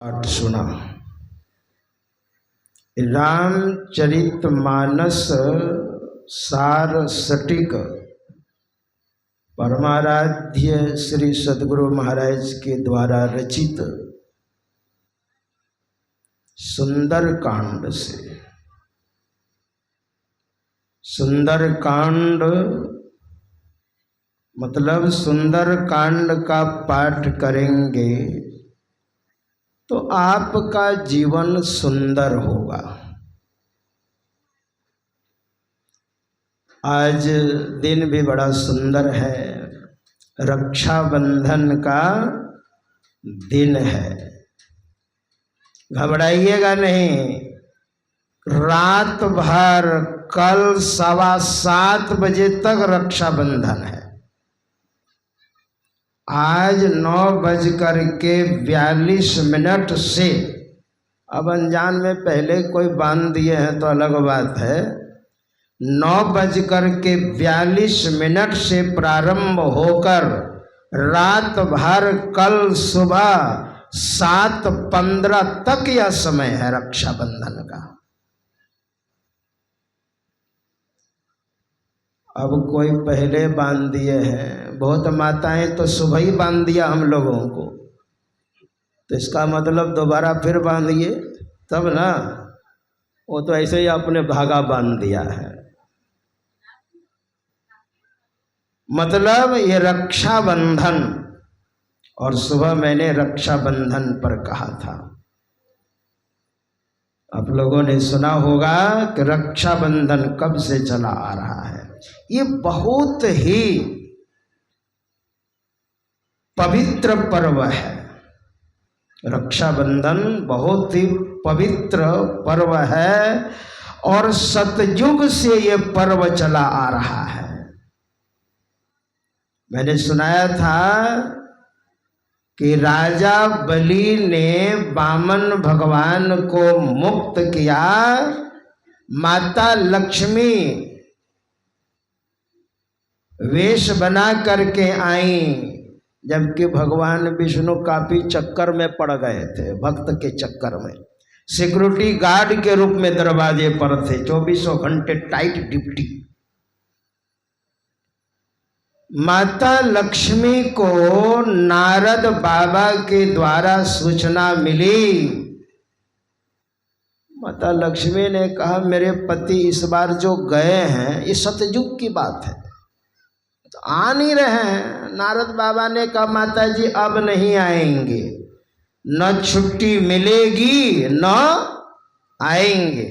पाठ सुना। रामचरितमानस सार सटीक परमाराध्य श्री सद्गुरु महाराज के द्वारा रचित सुंदर कांड से। सुंदर कांड मतलब सुंदर कांड का पाठ करेंगे तो आपका जीवन सुंदर होगा। आज दिन भी बड़ा सुंदर है, रक्षाबंधन का दिन है। घबराइएगा नहीं, रात भर कल 7:15 बजे तक रक्षाबंधन है। आज 9:42 से, अब अनजान में पहले कोई बांध दिए हैं तो अलग बात है। 9:42 से प्रारंभ होकर रात भर कल सुबह 7:15 तक यह समय है रक्षाबंधन का। अब कोई पहले बांध दिए हैं, बहुत माताएं तो सुबह ही बांध दिया हम लोगों को, तो इसका मतलब दोबारा फिर बांधिए तब ना। वो तो ऐसे ही आपने धागा बांध दिया है। मतलब ये रक्षाबंधन, और सुबह मैंने रक्षाबंधन पर कहा था। आप लोगों ने सुना होगा कि रक्षाबंधन कब से चला आ रहा है। ये बहुत ही पवित्र पर्व है। रक्षाबंधन बहुत ही पवित्र पर्व है और सतयुग से ये पर्व चला आ रहा है। मैंने सुनाया था कि राजा बलि ने वामन भगवान को मुक्त किया, माता लक्ष्मी वेश बना करके आई, जबकि भगवान विष्णु काफी चक्कर में पड़ गए थे, भक्त के चक्कर में। सिक्योरिटी गार्ड के रूप में दरवाजे पर थे, 24 घंटे टाइट ड्यूटी। माता लक्ष्मी को नारद बाबा के द्वारा सूचना मिली। माता लक्ष्मी ने कहा, मेरे पति इस बार जो गए हैं, ये सतयुग की बात है, तो आ नहीं रहे हैं। नारद बाबा ने कहा, माता जी अब नहीं आएंगे, न छुट्टी मिलेगी न आएंगे,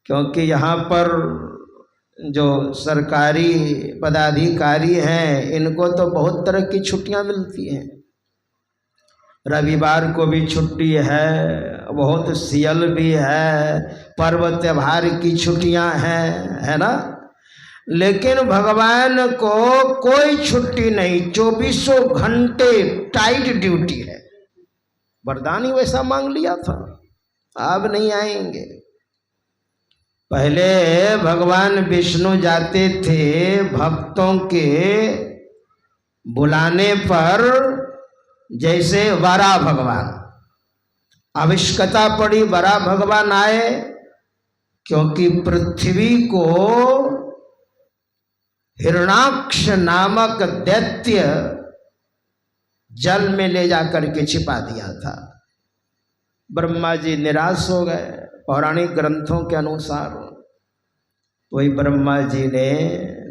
क्योंकि यहाँ पर जो सरकारी पदाधिकारी हैं इनको तो बहुत तरह की छुट्टियां मिलती हैं। रविवार को भी छुट्टी है, बहुत सियल भी है, पर्व त्योहार की छुट्टियां हैं, है ना। लेकिन भगवान को कोई छुट्टी नहीं, 24 घंटे टाइट ड्यूटी है। वरदान ही वैसा मांग लिया था, अब नहीं आएंगे। पहले भगवान विष्णु जाते थे भक्तों के बुलाने पर, जैसे वराह भगवान, आवश्यकता पड़ी वराह भगवान आए, क्योंकि पृथ्वी को हिरणाक्ष नामक दैत्य जल में ले जाकर के छिपा दिया था। ब्रह्मा जी निराश हो गए। पौराणिक ग्रंथों के अनुसार वही ब्रह्मा जी ने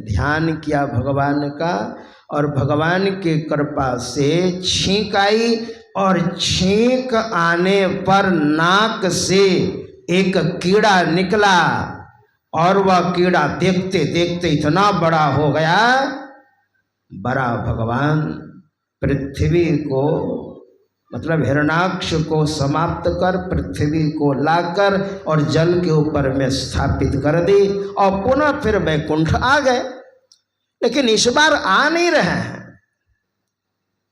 ध्यान किया भगवान का, और भगवान की कृपा से छींक आई, और छींक आने पर नाक से एक कीड़ा निकला, और वह कीड़ा देखते देखते इतना बड़ा हो गया। बड़ा भगवान पृथ्वी को, मतलब हिरणाक्ष को समाप्त कर पृथ्वी को लाकर और जल के ऊपर में स्थापित कर दी, और पुनः फिर वैकुंठ आ गए। लेकिन इस बार आ नहीं रहे हैं।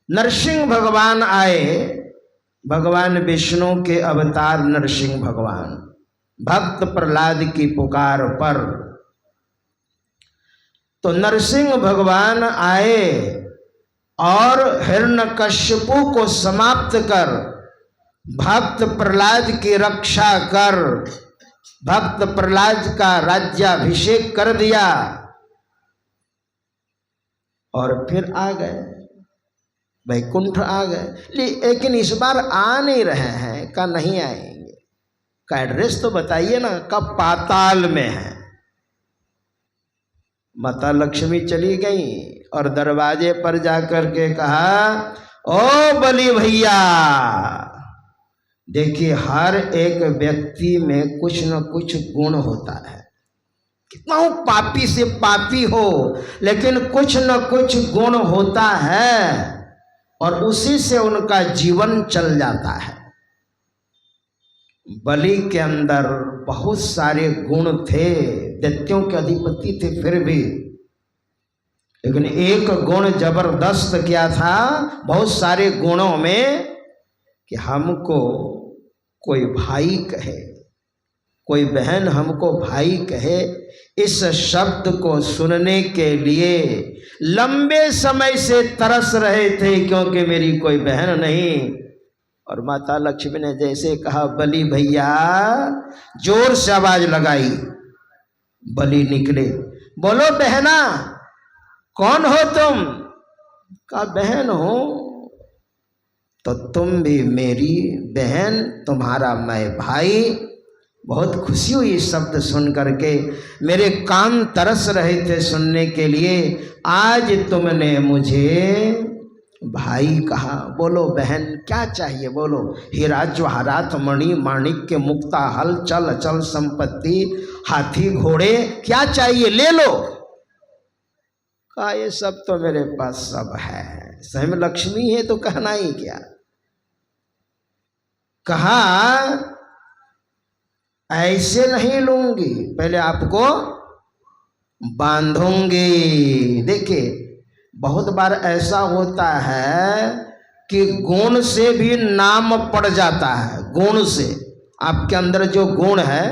नरसिंह भगवान आए, भगवान विष्णु के अवतार नरसिंह भगवान, भक्त प्रहलाद की पुकार पर। तो नरसिंह भगवान आए और हिरण्यकश्यपु को समाप्त कर भक्त प्रहलाद की रक्षा कर, भक्त प्रहलाद का राज्याभिषेक कर दिया और फिर आ गए, वैकुंठ आ गए। लेकिन इस बार आ नहीं रहे हैं, का नहीं आएंगे, का एड्रेस तो बताइए ना, का पाताल में है। माता लक्ष्मी चली गई और दरवाजे पर जाकर के कहा, ओ बलि भैया, देखिए हर एक व्यक्ति में कुछ न कुछ गुण होता है, कितना हो पापी से पापी हो, लेकिन कुछ न कुछ गुण होता है और उसी से उनका जीवन चल जाता है। बलि के अंदर बहुत सारे गुण थे, दैत्यों के अधिपति थे, फिर भी लेकिन एक गुण जबरदस्त क्या था बहुत सारे गुणों में, कि हमको कोई भाई कहे, कोई बहन हमको भाई कहे, इस शब्द को सुनने के लिए लंबे समय से तरस रहे थे, क्योंकि मेरी कोई बहन नहीं। और माता लक्ष्मी ने जैसे कहा बलि भैया, जोर से आवाज लगाई, बलि निकले, बोलो बहना कौन हो तुम? कहा बहन हो। तो तुम भी मेरी बहन, तुम्हारा मैं भाई। बहुत खुशी हुई शब्द सुन करके, मेरे कान तरस रहे थे सुनने के लिए, आज तुमने मुझे भाई कहा। बोलो बहन क्या चाहिए, बोलो। हीरा जवाहरात मणि माणिक के मुक्ता हल चल अचल संपत्ति हाथी घोड़े क्या चाहिए ले लो। कहा ये सब तो मेरे पास सब है, स्वयं लक्ष्मी है तो कहना ही क्या। कहा ऐसे नहीं लूंगी, पहले आपको बांधूंगी। देखिए बहुत बार ऐसा होता है कि गुण से भी नाम पड़ जाता है, गुण से आपके अंदर जो गुण है।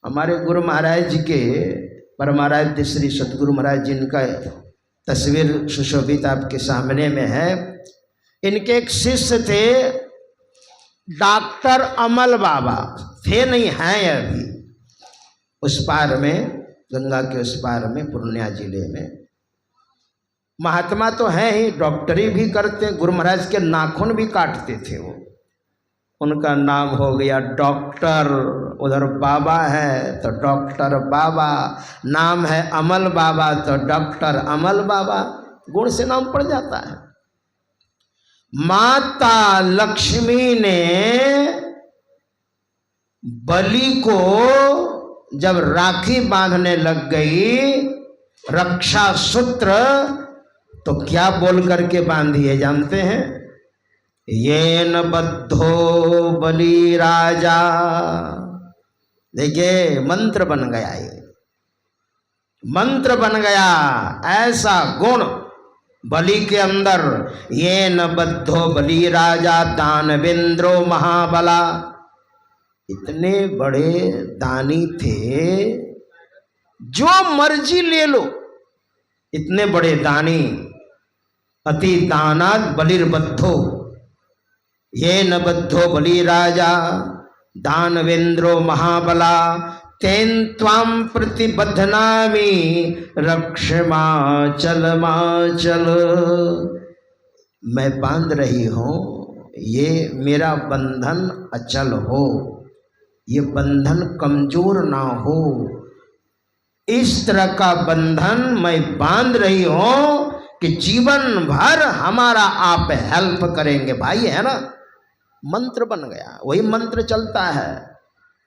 हमारे गुरु महाराज जी के परमाराध्य श्री सतगुरु महाराज जिनका तस्वीर सुशोभित आपके सामने में है, इनके एक शिष्य थे डॉक्टर अमल बाबा, थे नहीं हैं अभी, उस पार में, गंगा के उस पार में, पूर्णिया जिले में। महात्मा तो हैं ही, डॉक्टरी भी करते, गुरु महाराज के नाखून भी काटते थे वो, उनका नाम हो गया डॉक्टर। उधर बाबा है तो डॉक्टर बाबा, नाम है अमल बाबा तो डॉक्टर अमल बाबा, गुण से नाम पड़ जाता है। माता लक्ष्मी ने बलि को जब राखी बांधने लग गई, रक्षा सूत्र, तो क्या बोल करके बांधी है जानते हैं? येन बद्धो बलि राजा। देखिए मंत्र बन गया, ये मंत्र बन गया, ऐसा गुण बलि के अंदर। येन बद्धो बलि राजा दानवेंद्रो महाबला, इतने बड़े दानी थे, जो मर्जी ले लो, इतने बड़े दानी। अति दानाद बलिर्बद्धो, ये न बद्धो बलि राजा दानवेंद्रो महाबला, तेन त्वाम प्रतिबद्धनामि रक्षमाचल माचल। मैं बांध रही हूँ, ये मेरा बंधन अचल हो, ये बंधन कमजोर ना हो, इस तरह का बंधन मैं बांध रही हूं कि जीवन भर हमारा आप हेल्प करेंगे। भाई है ना, मंत्र बन गया, वही मंत्र चलता है।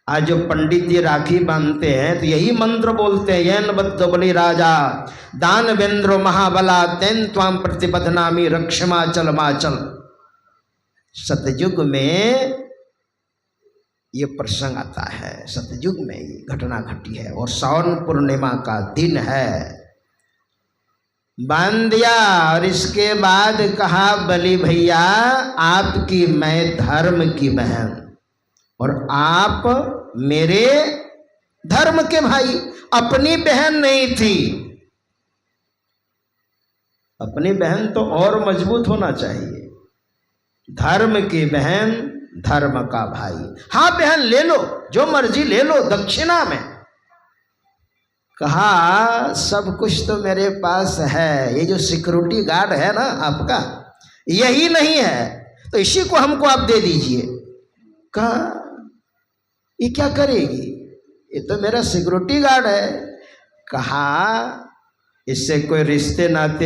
आज जो पंडित जी राखी बांधते हैं तो यही मंत्र बोलते हैं, येन बद्धो बलि राजा दानवेंद्रो महाबला, तेन त्वाम प्रतिबद्धनामि रक्षमाचल माचल। सतयुग में ये प्रसंग आता है, सतयुग में ये घटना घटी है, और सावन पूर्णिमा का दिन है। बांध दिया और इसके बाद कहा बलि भैया, आपकी मैं धर्म की बहन और आप मेरे धर्म के भाई। अपनी बहन नहीं थी, अपनी बहन तो और मजबूत होना चाहिए, धर्म की बहन धर्म का भाई। हाँ बहन ले लो, जो मर्जी ले लो दक्षिणा में। कहा सब कुछ तो मेरे पास है, ये जो सिक्योरिटी गार्ड है ना आपका, यही नहीं है तो इसी को हमको आप दे दीजिए। कहा ये क्या करेगी, ये तो मेरा सिक्योरिटी गार्ड है। कहा इससे कोई रिश्ते नाते